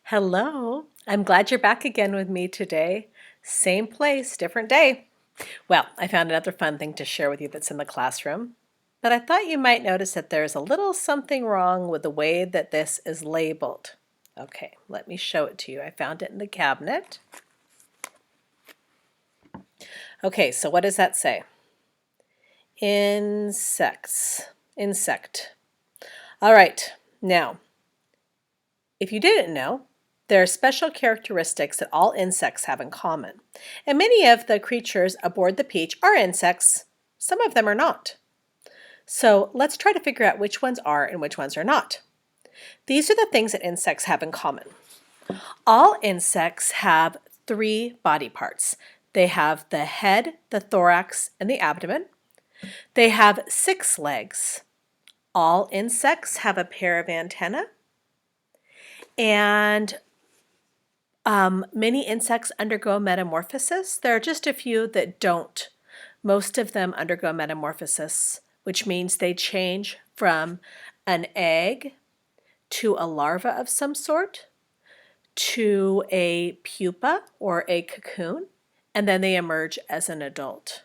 Hello, I'm glad you're back again with me today. Same place, different day. Well, I found another fun thing to share with you that's in the classroom, but I thought you might notice that there's a little something wrong with the way that this is labeled. Okay, let me show it to you. I found it in the cabinet. Okay, so what does that say? Insects. Insect. All right, now, if you didn't know, there are special characteristics that all insects have in common. And many of the creatures aboard the Peach are insects. Some of them are not. So let's try to figure out which ones are and which ones are not. These are the things that insects have in common. All insects have three body parts. They have the head, the thorax, and the abdomen. They have 6 legs. All insects have a pair of antennae. And many insects undergo metamorphosis. There are just a few that don't. Most of them undergo metamorphosis, which means they change from an egg to a larva of some sort, to a pupa or a cocoon, and then they emerge as an adult.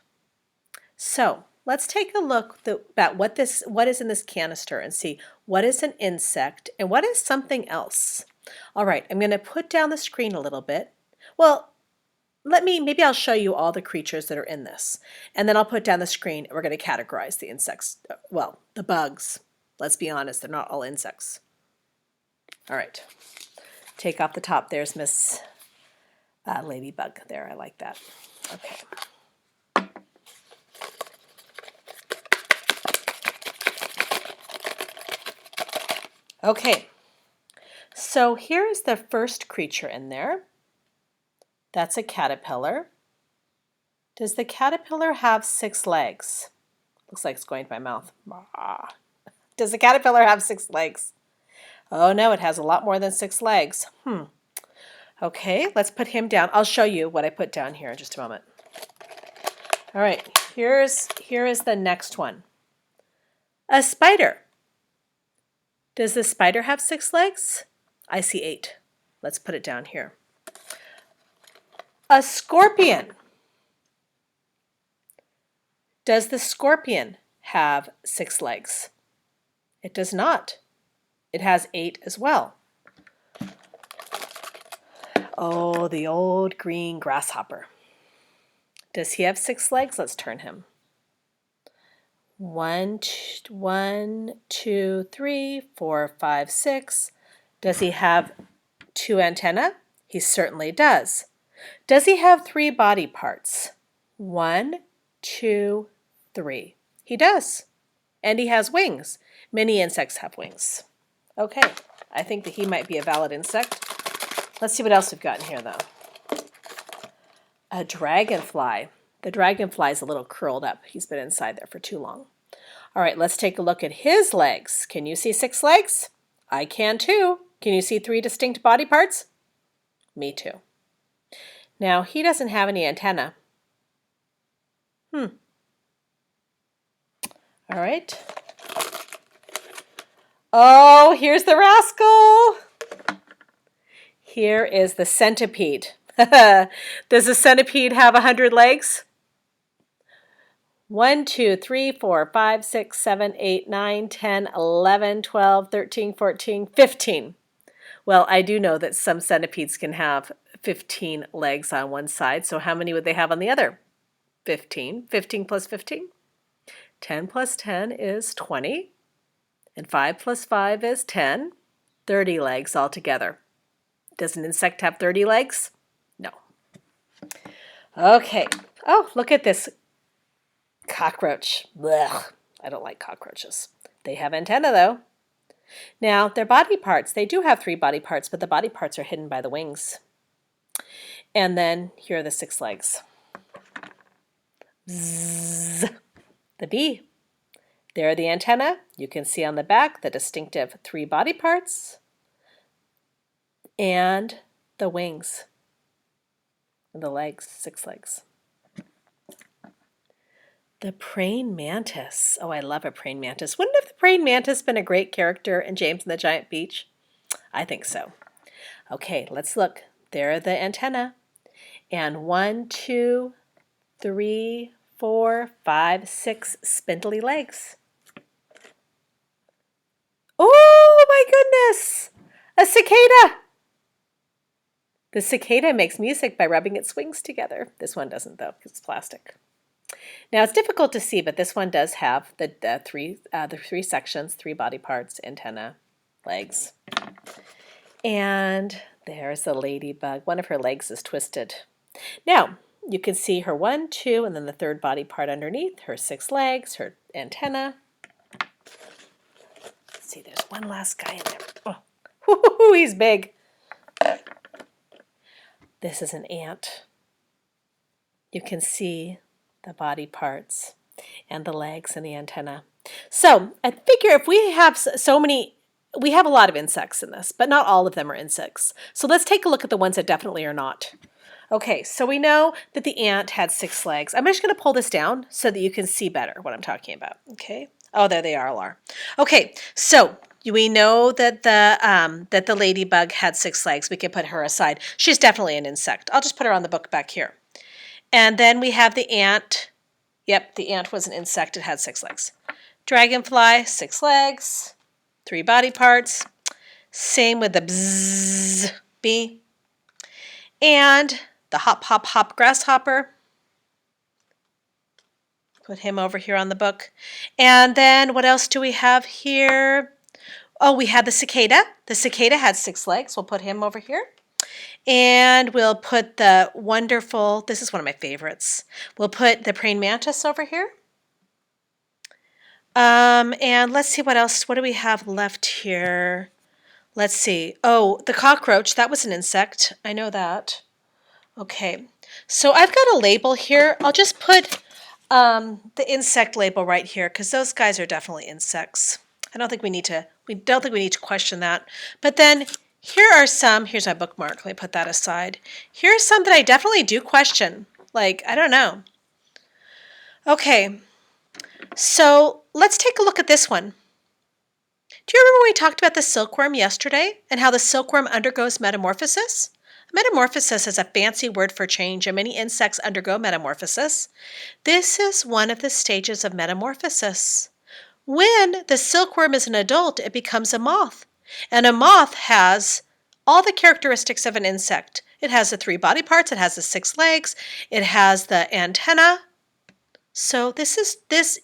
So let's take a look at what is in this canister and see what is an insect and what is something else. All right, I'm going to put down the screen a little bit. Well, maybe I'll show you all the creatures that are in this, and then I'll put down the screen and we're going to categorize the insects. Well, the bugs. Let's be honest, they're not all insects. All right, take off the top. There's Miss Ladybug there. I like that. Okay. Okay, so here is the first creature in there. That's a caterpillar. Does the caterpillar have 6 legs? Looks like it's going to my mouth. Does the caterpillar have 6 legs? Oh no, it has a lot more than 6 legs. Okay, let's put him down. I'll show you what I put down here in just a moment. All right, here is the next one. A spider. Does the spider have 6 legs? I see 8. Let's put it down here. A scorpion. Does the scorpion have 6 legs? It does not. It has 8 as well. Oh, the old green grasshopper. Does he have 6 legs? Let's turn him. 1, 2, 3, 4, 5, 6. Does he have 2 antennae? He certainly does. Does he have 3 body parts? 1, 2, 3. He does. And he has wings. Many insects have wings. Okay, I think that he might be a valid insect. Let's see what else we've got in here, though. A dragonfly. The dragonfly is a little curled up. He's been inside there for too long. All right, let's take a look at his legs. Can you see 6 legs? I can too. Can you see 3 distinct body parts? Me too. Now, he doesn't have any antenna. All right. Oh, here's the rascal. Here is the centipede. Does the centipede have 100 legs? 1, 2, 3, 4, 5, 6, 7, 8, 9, 10, 11, 12, 13, 14, 15. Well, I do know that some centipedes can have 15 legs on one side, so how many would they have on the other? 15. 15 plus 15? 10 plus 10 is 20, and 5 plus 5 is 10. 30 legs altogether. Does an insect have 30 legs? No. Okay. Oh, look at this cockroach. Blech. I don't like cockroaches. They have antennae, though. Now, their body parts, they do have 3 body parts, but the body parts are hidden by the wings. And then here are the 6 legs. Zzz. The bee. There are the antennae. You can see on the back the distinctive 3 body parts and the wings and the legs, 6 legs. The praying mantis. Oh, I love a praying mantis. Wouldn't have the praying mantis been a great character in James and the Giant Peach? I think so. Okay, let's look. There are the antennae. And 1, 2, 3, 4, 5, 6 spindly legs. Oh my goodness! A cicada! The cicada makes music by rubbing its wings together. This one doesn't though, because it's plastic. Now it's difficult to see, but this one does have the three sections, 3 body parts, antenna, legs. And there's the ladybug. One of her legs is twisted. Now, you can see her 1, 2, and then the third body part underneath, her 6 legs, her antenna. Let's see, there's one last guy in there. Oh, he's big. This is an ant. You can see the body parts and the legs and the antenna. So I figure if we have so many, we have a lot of insects in this, but not all of them are insects. So let's take a look at the ones that definitely are not. Okay, so we know that the ant had 6 legs. I'm just going to pull this down so that you can see better what I'm talking about. Okay. Oh, there they all are. Okay, so we know that the ladybug had 6 legs. We can put her aside. She's definitely an insect. I'll just put her on the book back here. And then we have the ant. Yep, the ant was an insect. It had 6 legs. Dragonfly, 6 legs, 3 body parts. Same with the bzzz, bee. And the hop, hop, hop grasshopper. Put him over here on the book. And then what else do we have here? Oh, we have the cicada. The cicada had 6 legs. We'll put him over here. And we'll put the wonderful, this is one of my favorites. We'll put the praying mantis over here. And let's see what else. What do we have left here? Let's see. Oh, the cockroach. That was an insect. I know that. Okay. So I've got a label here. I'll just put the insect label right here because those guys are definitely insects. I don't think we need to. We don't think we need to question that. But then here are some. Here's my bookmark. Let me put that aside. Here are some that I definitely do question. Like, I don't know. Okay. So let's take a look at this one. Do you remember when we talked about the silkworm yesterday and how the silkworm undergoes metamorphosis? Metamorphosis is a fancy word for change, and many insects undergo metamorphosis. This is one of the stages of metamorphosis. When the silkworm is an adult, it becomes a moth. And a moth has all the characteristics of an insect. It has the 3 body parts, it has the 6 legs, it has the antenna. So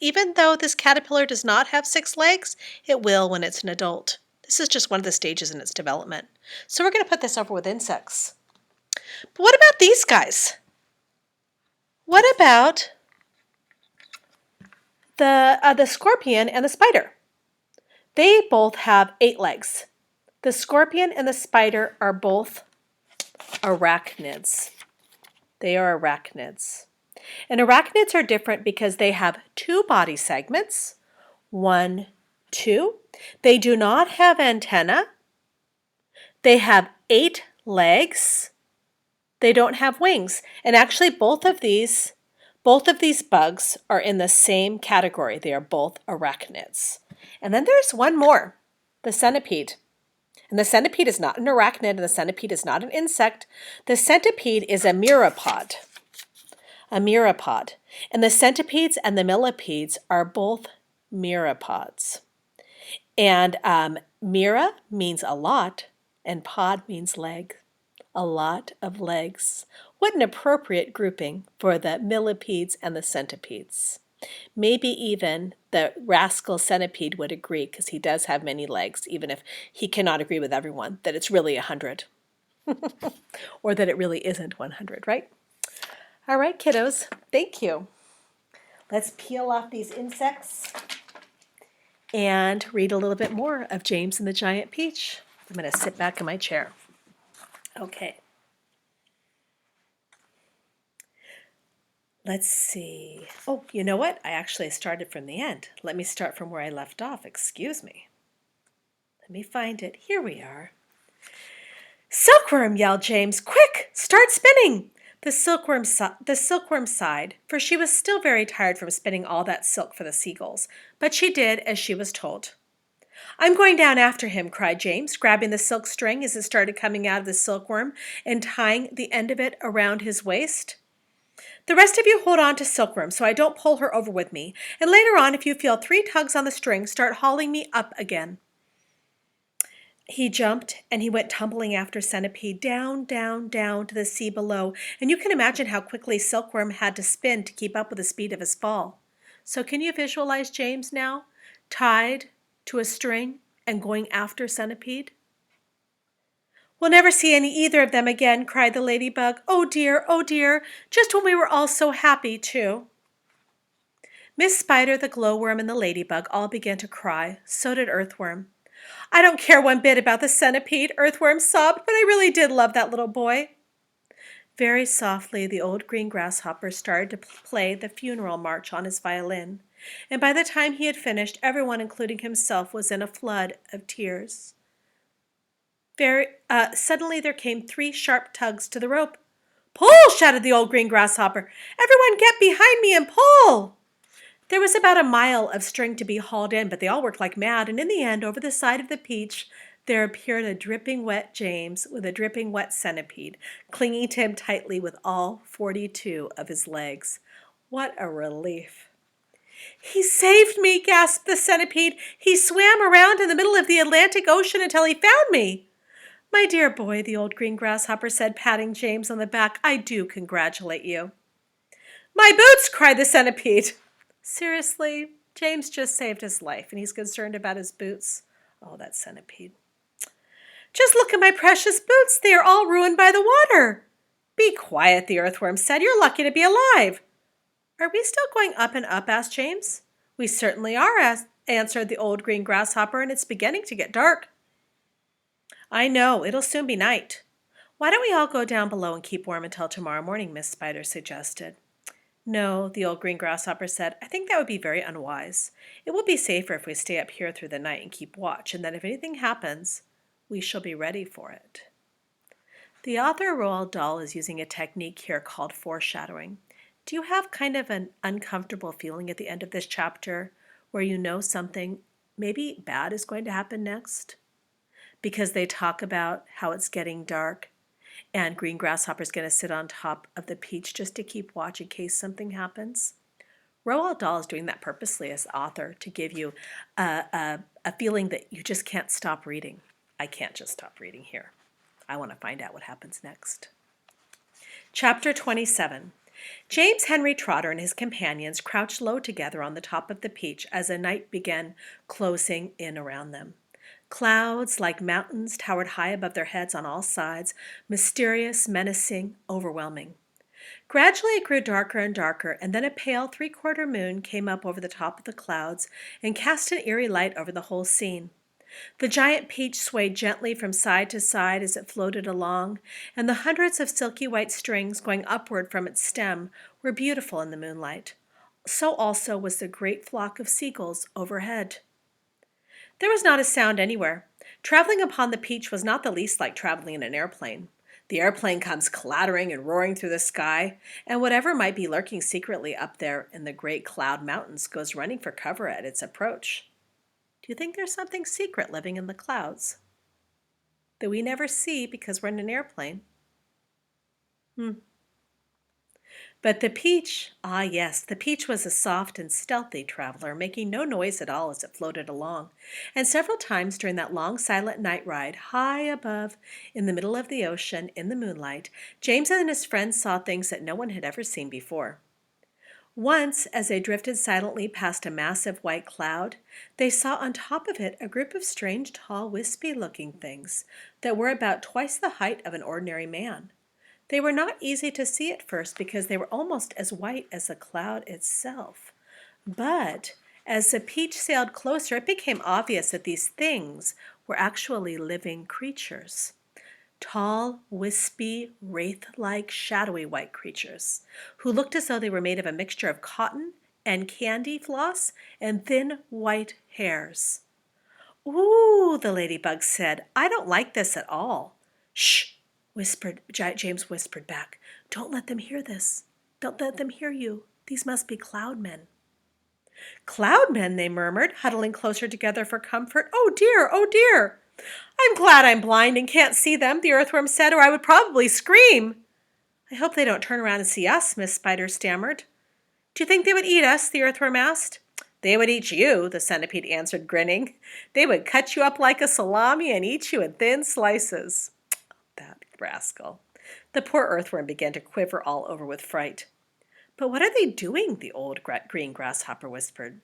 even though this caterpillar does not have 6 legs, it will when it's an adult. This is just one of the stages in its development. So we're going to put this over with insects. But what about these guys? What about the scorpion and the spider? They both have 8 legs. The scorpion and the spider are both arachnids. They are arachnids. And arachnids are different because they have 2 body segments. 1, 2. They do not have antenna. They have 8 legs. They don't have wings. And actually both of these bugs are in the same category. They are both arachnids. And then there's one more, the centipede. And the centipede is not an arachnid, and the centipede is not an insect. The centipede is a myriapod. A myriapod. And the centipedes and the millipedes are both myriapods. And myra means a lot, and pod means leg. A lot of legs. What an appropriate grouping for the millipedes and the centipedes. Maybe even the rascal centipede would agree, because he does have many legs, even if he cannot agree with everyone that it's really 100. Or that it really isn't 100, right? All right, kiddos, thank you. Let's peel off these insects and read a little bit more of James and the Giant Peach. I'm going to sit back in my chair. Okay. Let's see. Oh, you know what? I actually started from the end. Let me start from where I left off. Excuse me. Let me find it. Here we are. Silkworm, yelled James. Quick, start spinning. The silkworm sighed, for she was still very tired from spinning all that silk for the seagulls, but she did as she was told. I'm going down after him, cried James, grabbing the silk string as it started coming out of the silkworm and tying the end of it around his waist. The rest of you hold on to Silkworm so I don't pull her over with me, and later on, if you feel 3 tugs on the string, start hauling me up again. He jumped and he went tumbling after Centipede, down, down, down to the sea below, and you can imagine how quickly Silkworm had to spin to keep up with the speed of his fall. So can you visualize James now, tied to a string and going after Centipede? We'll never see either of them again, cried the ladybug. Oh dear, just when we were all so happy, too. Miss Spider, the glowworm, and the ladybug all began to cry. So did Earthworm. I don't care one bit about the centipede, Earthworm sobbed, but I really did love that little boy. Very softly, the old green grasshopper started to play the funeral march on his violin, and by the time he had finished, everyone, including himself, was in a flood of tears. Suddenly there came 3 sharp tugs to the rope. Pull, shouted the old green grasshopper. Everyone get behind me and pull. There was about a mile of string to be hauled in, but they all worked like mad, and in the end, over the side of the Peach, there appeared a dripping wet James with a dripping wet centipede, clinging to him tightly with all 42 of his legs. What a relief. He saved me, gasped the centipede. He swam around in the middle of the Atlantic Ocean until he found me. My dear boy, the old green grasshopper said, patting James on the back, I do congratulate you. My boots, cried the centipede. Seriously, James just saved his life, and he's concerned about his boots. Oh, that centipede. Just look at my precious boots. They are all ruined by the water. Be quiet, the earthworm said. You're lucky to be alive. Are we still going up and up, asked James. We certainly are, answered the old green grasshopper, and it's beginning to get dark. I know, it'll soon be night. Why don't we all go down below and keep warm until tomorrow morning, Miss Spider suggested. No, the old green grasshopper said, I think that would be very unwise. It will be safer if we stay up here through the night and keep watch, and then if anything happens, we shall be ready for it. The author Roald Dahl is using a technique here called foreshadowing. Do you have kind of an uncomfortable feeling at the end of this chapter where you know something maybe bad is going to happen next? Because they talk about how it's getting dark and Green Grasshopper's going to sit on top of the Peach just to keep watch in case something happens. Roald Dahl is doing that purposely as author to give you a feeling that you just can't stop reading. I can't just stop reading here. I want to find out what happens next. Chapter 27. James Henry Trotter and his companions crouched low together on the top of the Peach as the night began closing in around them. Clouds like mountains towered high above their heads on all sides, mysterious, menacing, overwhelming. Gradually it grew darker and darker, and then a pale 3/4 moon came up over the top of the clouds and cast an eerie light over the whole scene. The giant peach swayed gently from side to side as it floated along, and the hundreds of silky white strings going upward from its stem were beautiful in the moonlight. So also was the great flock of seagulls overhead. There was not a sound anywhere. Traveling upon the Peach was not the least like traveling in an airplane. The airplane comes clattering and roaring through the sky, and whatever might be lurking secretly up there in the great cloud mountains goes running for cover at its approach. Do you think there's something secret living in the clouds that we never see because we're in an airplane? But the Peach, ah yes, the Peach was a soft and stealthy traveler, making no noise at all as it floated along. And several times during that long silent night ride, high above, in the middle of the ocean, in the moonlight, James and his friends saw things that no one had ever seen before. Once, as they drifted silently past a massive white cloud, they saw on top of it a group of strange, tall, wispy-looking things that were about twice the height of an ordinary man. They were not easy to see at first because they were almost as white as the cloud itself. But as the Peach sailed closer, it became obvious that these things were actually living creatures. Tall, wispy, wraith-like, shadowy white creatures who looked as though they were made of a mixture of cotton and candy floss and thin white hairs. Ooh, the ladybug said, I don't like this at all. Shh! James whispered back. Don't let them hear this. Don't let them hear you. These must be cloud men. Cloud men, they murmured, huddling closer together for comfort. Oh dear, oh dear. I'm glad I'm blind and can't see them, the earthworm said, or I would probably scream. I hope they don't turn around and see us, Miss Spider stammered. Do you think they would eat us? The earthworm asked. They would eat you, the centipede answered, grinning. They would cut you up like a salami and eat you in thin slices. That rascal. The poor earthworm began to quiver all over with fright. But what are they doing? The old green grasshopper whispered.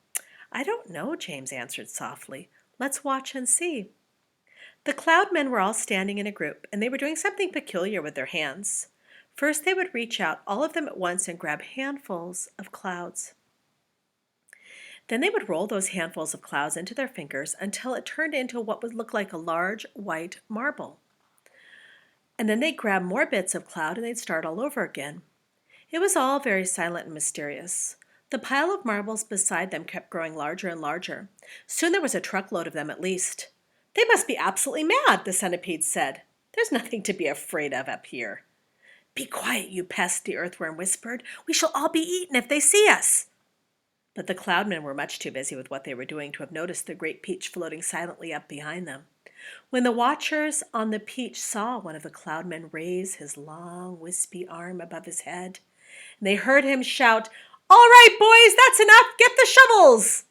I don't know, James answered softly. Let's watch and see. The cloud men were all standing in a group, and they were doing something peculiar with their hands. First, they would reach out, all of them at once, and grab handfuls of clouds. Then they would roll those handfuls of clouds into their fingers until it turned into what would look like a large white marble. And then they'd grab more bits of cloud and they'd start all over again. It was all very silent and mysterious. The pile of marbles beside them kept growing larger and larger. Soon there was a truckload of them at least. They must be absolutely mad, the centipede said. There's nothing to be afraid of up here. Be quiet, you pest, the earthworm whispered. We shall all be eaten if they see us. But the cloudmen were much too busy with what they were doing to have noticed the great peach floating silently up behind them. When the watchers on the peach saw one of the cloudmen raise his long, wispy arm above his head, and they heard him shout, All right, boys, that's enough, get the shovels!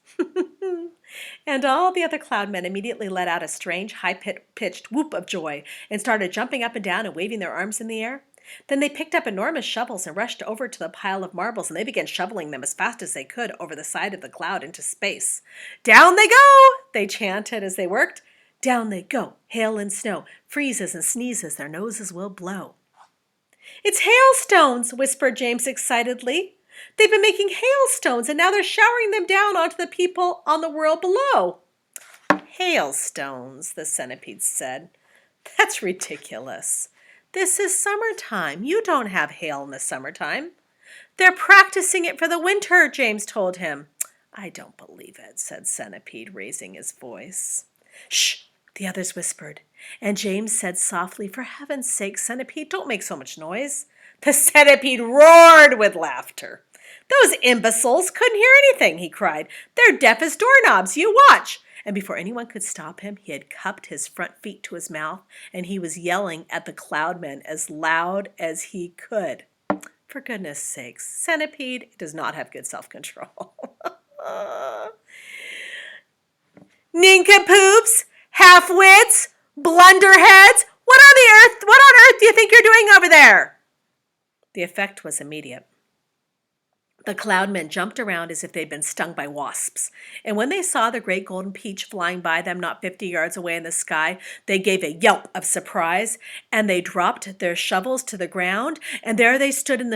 And all the other cloudmen immediately let out a strange, high-pitched whoop of joy and started jumping up and down and waving their arms in the air. Then they picked up enormous shovels and rushed over to the pile of marbles, and they began shoveling them as fast as they could over the side of the cloud into space. Down they go, they chanted as they worked. Down they go, hail and snow, freezes and sneezes, their noses will blow. It's hailstones, whispered James excitedly. They've been making hailstones, and now they're showering them down onto the people on the world below. Hailstones, the centipede said. That's ridiculous. This is summertime. You don't have hail in the summertime. They're practicing it for the winter, James told him. I don't believe it, said Centipede, raising his voice. Shh, the others whispered. And James said softly, For heaven's sake, Centipede, don't make so much noise. The centipede roared with laughter. Those imbeciles couldn't hear anything, he cried. They're deaf as doorknobs. You watch. And before anyone could stop him, he had cupped his front feet to his mouth, and he was yelling at the cloudmen as loud as he could. For goodness sakes, Centipede does not have good self-control. Nincompoops, half-wits, blunderheads, what on earth do you think you're doing over there? The effect was immediate. The cloudmen jumped around as if they'd been stung by wasps, and when they saw the great golden peach flying by them not 50 yards away in the sky, they gave a yelp of surprise, and they dropped their shovels to the ground, and there they stood with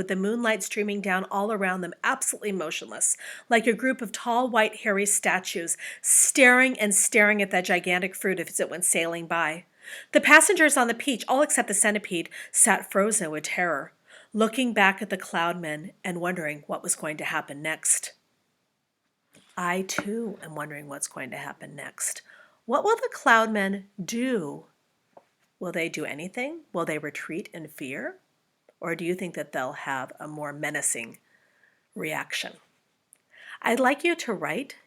the moonlight streaming down all around them, absolutely motionless, like a group of tall, white, hairy statues, staring and staring at that gigantic fruit as it went sailing by. The passengers on the peach, all except the centipede, sat frozen with terror, looking back at the cloudmen and wondering what was going to happen next. I, too, am wondering what's going to happen next. What will the cloudmen do? Will they do anything? Will they retreat in fear? Or do you think that they'll have a more menacing reaction? I'd like you to write,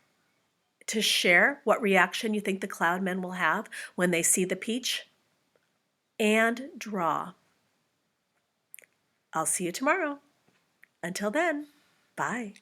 to share what reaction you think the cloudmen will have when they see the peach, and draw. I'll see you tomorrow. Until then, bye.